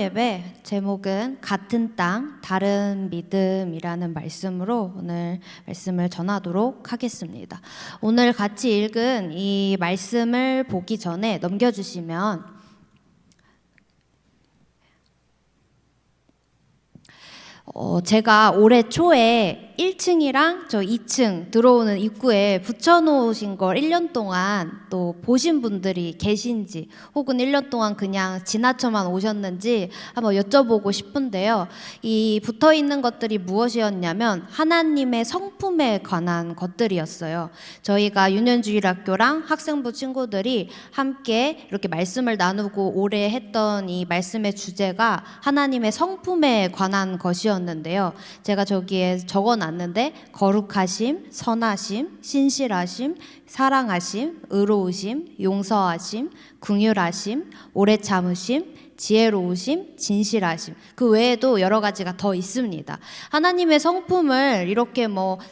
예배 제목은 같은 땅, 다른 믿음이라는 말씀으로 오늘 말씀을 전하도록 하겠습니다. 오늘 같이 읽은 이 말씀을 보기 전에 넘겨주시면 제가 올해 초에 1층이랑 저 2층 들어오는 입구에 붙여놓으신 걸 1년 동안 또 보신 분들이 계신지 혹은 1년 동안 그냥 지나쳐만 오셨는지 한번 여쭤보고 싶은데요. 이 붙어있는 것들이 무엇이었냐면 하나님의 성품에 관한 것들이었어요. 저희가 유년주일학교랑 학생부 친구들이 함께 이렇게 말씀을 나누고 올해 했던 이 말씀의 주제가 하나님의 성품에 관한 것이었는데요. 제가 저기에 적어놨는데 거룩하심, 선하심, 신실하심, 사랑하심, 의로우심, 용서하심, 긍휼하심, 오래 참으심, 지혜로우심, 진실하심, 그 외에도 여러 가지가 더 있습니다. 하나님의 성품을 이렇게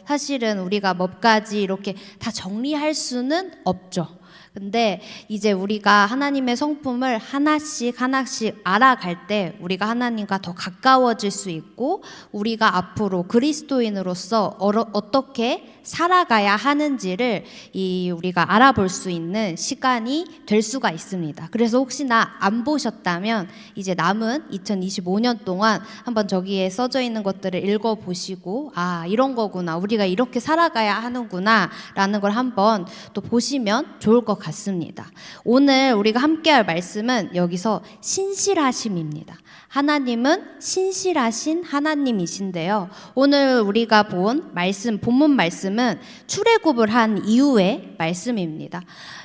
사실은 우리가 몇 가지 이렇게 다 정리할 수는 없죠. 근데 이제 우리가 하나님의 성품을 하나씩 알아갈 때 우리가 하나님과 더 가까워질 수 있고 우리가 앞으로 그리스도인으로서 어떻게 살아가야 하는지를 우리가 알아볼 수 있는 시간이 될 수가 있습니다. 그래서 혹시나 안 보셨다면 이제 남은 2025년 동안 한번 저기에 써져 있는 것들을 읽어보시고 이런 거구나, 우리가 이렇게 살아가야 하는구나 라는 걸 한번 또 보시면 좋을 것 같습니다. 오늘 우리가 함께 할 말씀은 여기서 신실하심입니다. 하나님은 신실하신 하나님이신데요. 오늘 우리가 본 본문 말씀은 출애굽을 한 이후의 말씀입니다.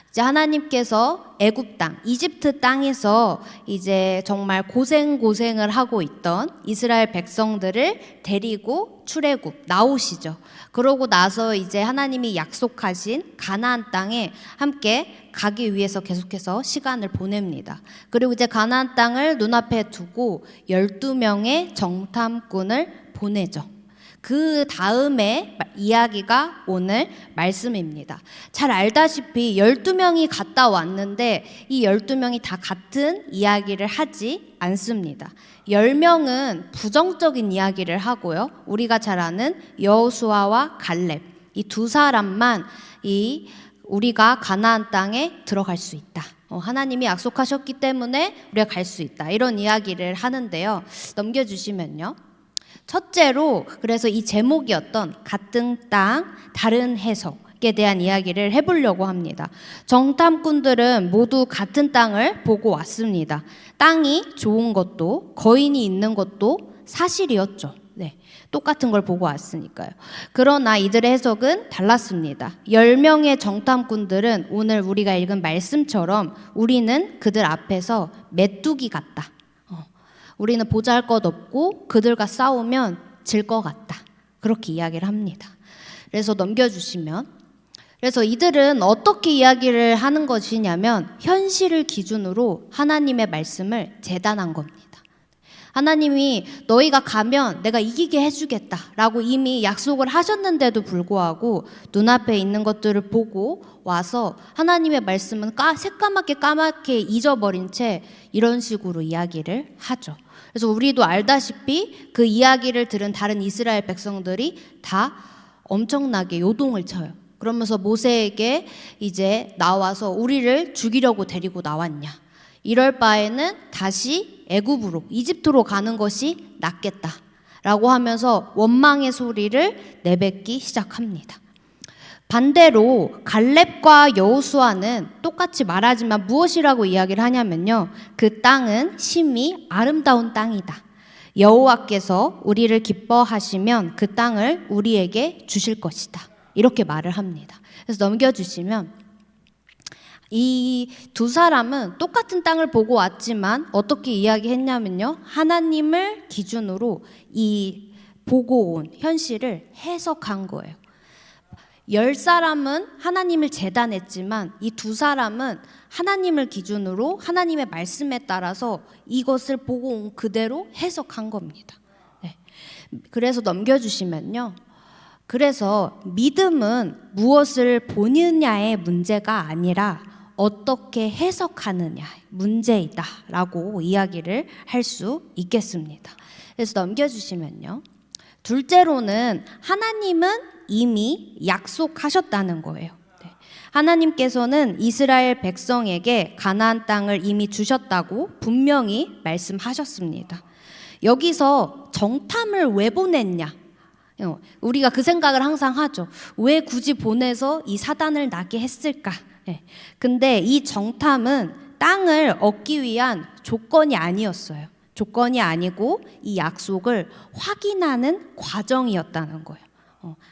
이제 하나님께서 애굽 땅, 이집트 땅에서 이제 정말 고생을 하고 있던 이스라엘 백성들을 데리고 출애굽 나오시죠. 그러고 나서 이제 하나님이 약속하신 가나안 땅에 함께 가기 위해서 계속해서 시간을 보냅니다. 그리고 이제 가나안 땅을 눈앞에 두고 12명의 정탐꾼을 보내죠. 그 다음에 이야기가 오늘 말씀입니다. 잘 알다시피 12명이 갔다 왔는데 이 12명이 다 같은 이야기를 하지 않습니다. 10명은 부정적인 이야기를 하고요. 우리가 잘 아는 여호수아와 갈렙, 이 두 사람만 우리가 가나안 땅에 들어갈 수 있다. 하나님이 약속하셨기 때문에 우리가 갈 수 있다. 이런 이야기를 하는데요. 넘겨주시면요. 첫째로 그래서 이 제목이었던 같은 땅, 다른 해석에 대한 이야기를 해보려고 합니다. 정탐꾼들은 모두 같은 땅을 보고 왔습니다. 땅이 좋은 것도 거인이 있는 것도 사실이었죠. 네, 똑같은 걸 보고 왔으니까요. 그러나 이들의 해석은 달랐습니다. 10명의 정탐꾼들은 오늘 우리가 읽은 말씀처럼 우리는 그들 앞에서 메뚜기 같다. 우리는 보잘것없고 그들과 싸우면 질 것 같다. 그렇게 이야기를 합니다. 그래서 넘겨주시면, 그래서 이들은 어떻게 이야기를 하는 것이냐면 현실을 기준으로 하나님의 말씀을 재단한 겁니다. 하나님이 너희가 가면 내가 이기게 해주겠다 라고 이미 약속을 하셨는데도 불구하고 눈앞에 있는 것들을 보고 와서 하나님의 말씀은 새까맣게 잊어버린 채 이런 식으로 이야기를 하죠. 그래서 우리도 알다시피 그 이야기를 들은 다른 이스라엘 백성들이 다 엄청나게 요동을 쳐요. 그러면서 모세에게 이제 나와서 우리를 죽이려고 데리고 나왔냐, 이럴 바에는 다시 애굽으로, 이집트로 가는 것이 낫겠다라고 하면서 원망의 소리를 내뱉기 시작합니다. 반대로 갈렙과 여호수아는 똑같이 말하지만 무엇이라고 이야기를 하냐면요. 그 땅은 심히 아름다운 땅이다. 여호와께서 우리를 기뻐하시면 그 땅을 우리에게 주실 것이다. 이렇게 말을 합니다. 그래서 넘겨주시면 이 두 사람은 똑같은 땅을 보고 왔지만 어떻게 이야기했냐면요. 하나님을 기준으로 이 보고 온 현실을 해석한 거예요. 10사람은 하나님을 재단했지만 이 두 사람은 하나님을 기준으로 하나님의 말씀에 따라서 이것을 보고 온 그대로 해석한 겁니다. 네. 그래서 넘겨주시면요. 그래서 믿음은 무엇을 보느냐의 문제가 아니라 어떻게 해석하느냐 문제이다라고 이야기를 할 수 있겠습니다. 그래서 넘겨주시면요. 둘째로는 하나님은 이미 약속하셨다는 거예요. 하나님께서는 이스라엘 백성에게 가나안 땅을 이미 주셨다고 분명히 말씀하셨습니다. 여기서 정탐을 왜 보냈냐? 우리가 그 생각을 항상 하죠. 왜 굳이 보내서 이 사단을 나게 했을까? 근데 이 정탐은 땅을 얻기 위한 조건이 아니었어요. 조건이 아니고 이 약속을 확인하는 과정이었다는 거예요.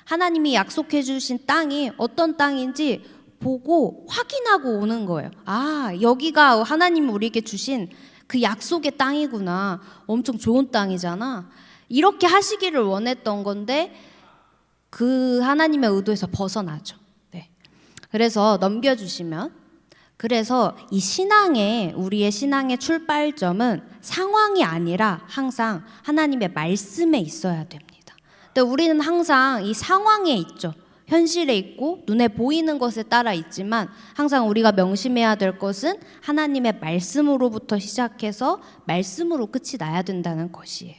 하나님이 약속해 주신 땅이 어떤 땅인지 보고 확인하고 오는 거예요. 아, 여기가 하나님이 우리에게 주신 그 약속의 땅이구나. 엄청 좋은 땅이잖아. 이렇게 하시기를 원했던 건데 그 하나님의 의도에서 벗어나죠. 네. 그래서 넘겨주시면, 그래서 이 우리의 신앙의 출발점은 상황이 아니라 항상 하나님의 말씀에 있어야 됩니다. 근데 우리는 항상 이 상황에 있죠. 현실에 있고 눈에 보이는 것에 따라 있지만 항상 우리가 명심해야 될 것은 하나님의 말씀으로부터 시작해서 말씀으로 끝이 나야 된다는 것이에요.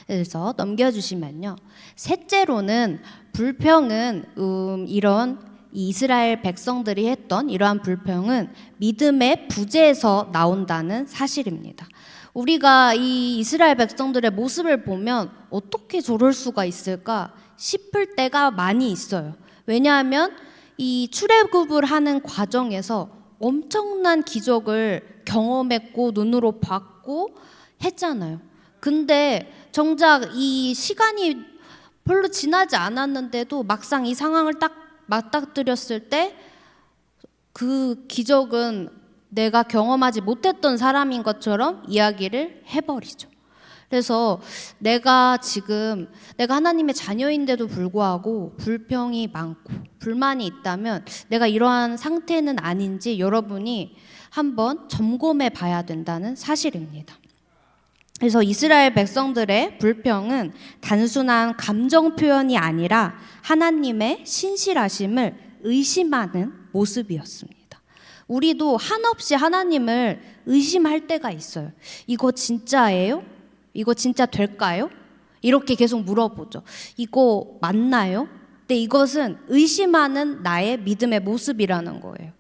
그래서 넘겨주시면요. 셋째로는 불평은 이런 이스라엘 백성들이 했던 이러한 불평은 믿음의 부재에서 나온다는 사실입니다. 우리가 이 이스라엘 백성들의 모습을 보면 어떻게 저럴 수가 있을까 싶을 때가 많이 있어요. 왜냐하면 이 출애굽을 하는 과정에서 엄청난 기적을 경험했고 눈으로 봤고 했잖아요. 근데 정작 이 시간이 별로 지나지 않았는데도 막상 이 상황을 딱 맞닥뜨렸을 때 그 기적은 내가 경험하지 못했던 사람인 것처럼 이야기를 해버리죠. 그래서 내가 하나님의 자녀인데도 불구하고 불평이 많고 불만이 있다면 내가 이러한 상태는 아닌지 여러분이 한번 점검해 봐야 된다는 사실입니다. 그래서 이스라엘 백성들의 불평은 단순한 감정 표현이 아니라 하나님의 신실하심을 의심하는 모습이었습니다. 우리도 한없이 하나님을 의심할 때가 있어요. 이거 진짜예요? 이거 진짜 될까요? 이렇게 계속 물어보죠. 이거 맞나요? 근데 이것은 의심하는 나의 믿음의 모습이라는 거예요.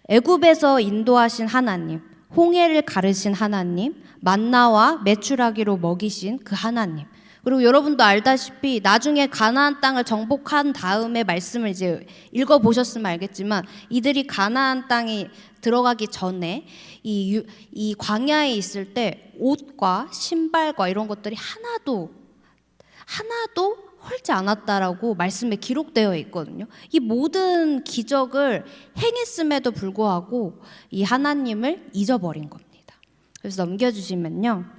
애굽에서 인도하신 하나님, 홍해를 가르신 하나님, 만나와 메추라기로 먹이신 그 하나님, 그리고 여러분도 알다시피 나중에 가나안 땅을 정복한 다음에 말씀을 이제 읽어보셨으면 알겠지만 이들이 가나안 땅에 들어가기 전에 이 광야에 있을 때 옷과 신발과 이런 것들이 하나도 헐지 않았다라고 말씀에 기록되어 있거든요. 이 모든 기적을 행했음에도 불구하고 이 하나님을 잊어버린 겁니다. 그래서 넘겨주시면요.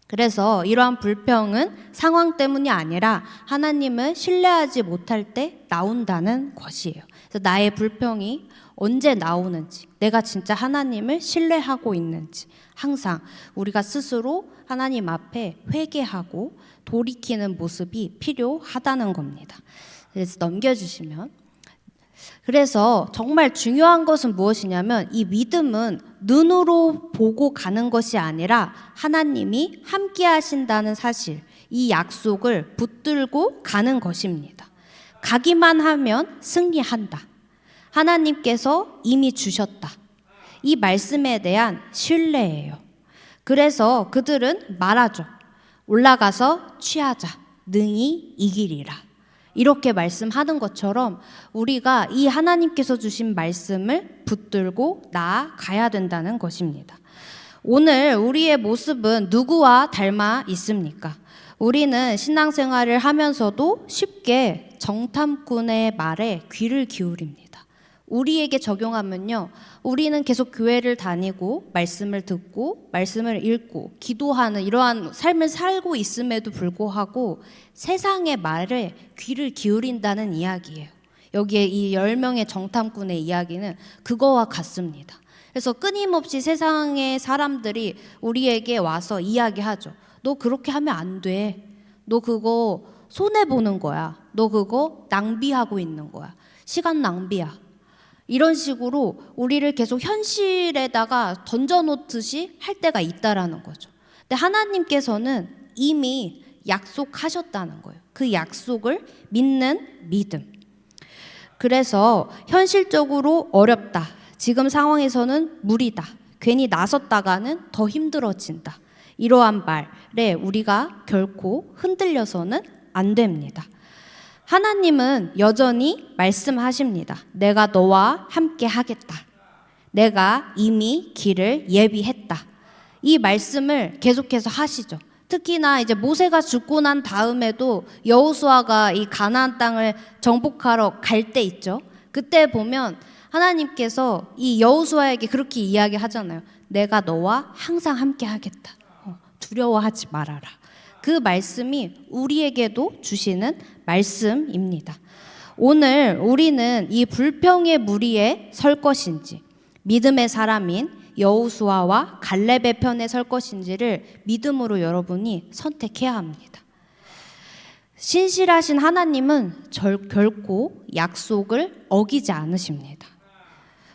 그래서 이러한 불평은 상황 때문이 아니라 하나님을 신뢰하지 못할 때 나온다는 것이에요. 그래서 나의 불평이 언제 나오는지, 내가 진짜 하나님을 신뢰하고 있는지 항상 우리가 스스로 하나님 앞에 회개하고 돌이키는 모습이 필요하다는 겁니다. 그래서 넘겨주시면, 그래서 정말 중요한 것은 무엇이냐면 이 믿음은 눈으로 보고 가는 것이 아니라 하나님이 함께 하신다는 사실, 이 약속을 붙들고 가는 것입니다. 가기만 하면 승리한다. 하나님께서 이미 주셨다. 이 말씀에 대한 신뢰예요. 그래서 그들은 말하죠. 올라가서 취하자. 능히 이기리라. 이렇게 말씀하는 것처럼 우리가 이 하나님께서 주신 말씀을 붙들고 나아가야 된다는 것입니다. 오늘 우리의 모습은 누구와 닮아 있습니까? 우리는 신앙생활을 하면서도 쉽게 정탐꾼의 말에 귀를 기울입니다. 우리에게 적용하면요, 우리는 계속 교회를 다니고 말씀을 듣고 말씀을 읽고 기도하는 이러한 삶을 살고 있음에도 불구하고 세상의 말에 귀를 기울인다는 이야기예요. 여기에 이 10명의 정탐꾼의 이야기는 그거와 같습니다. 그래서 끊임없이 세상의 사람들이 우리에게 와서 이야기하죠. 너 그렇게 하면 안 돼. 너 그거 손해보는 거야. 너 그거 낭비하고 있는 거야. 시간 낭비야. 이런 식으로 우리를 계속 현실에다가 던져놓듯이 할 때가 있다라는 거죠. 근데 하나님께서는 이미 약속하셨다는 거예요. 그 약속을 믿는 믿음. 그래서 현실적으로 어렵다. 지금 상황에서는 무리다. 괜히 나섰다가는 더 힘들어진다. 이러한 말에 우리가 결코 흔들려서는 안 됩니다. 하나님은 여전히 말씀하십니다. 내가 너와 함께 하겠다. 내가 이미 길을 예비했다. 이 말씀을 계속해서 하시죠. 특히나 이제 모세가 죽고 난 다음에도 여호수아가 이 가나안 땅을 정복하러 갈 때 있죠. 그때 보면 하나님께서 이 여호수아에게 그렇게 이야기하잖아요. 내가 너와 항상 함께 하겠다. 두려워하지 말아라. 그 말씀이 우리에게도 주시는 말씀입니다. 오늘 우리는 이 불평의 무리에 설 것인지 믿음의 사람인 여호수아와 갈렙의 편에 설 것인지를 믿음으로 여러분이 선택해야 합니다. 신실하신 하나님은 결코 약속을 어기지 않으십니다.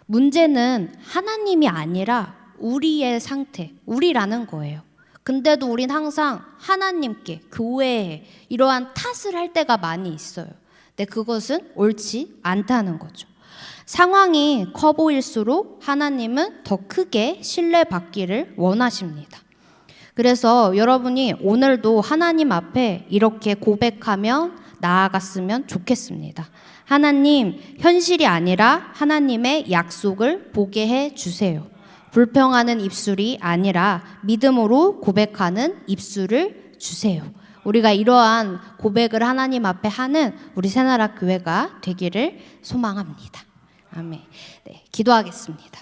문제는 하나님이 아니라 우리의 상태, 우리라는 거예요. 근데도 우린 항상 하나님께, 교회에 이러한 탓을 할 때가 많이 있어요. 근데 그것은 옳지 않다는 거죠. 상황이 커 보일수록 하나님은 더 크게 신뢰받기를 원하십니다. 그래서 여러분이 오늘도 하나님 앞에 이렇게 고백하며 나아갔으면 좋겠습니다. 하나님, 현실이 아니라 하나님의 약속을 보게 해 주세요. 불평하는 입술이 아니라 믿음으로 고백하는 입술을 주세요. 우리가 이러한 고백을 하나님 앞에 하는 우리 새나라 교회가 되기를 소망합니다. 아멘. 네, 기도하겠습니다.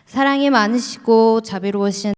사랑이 많으시고 자비로우신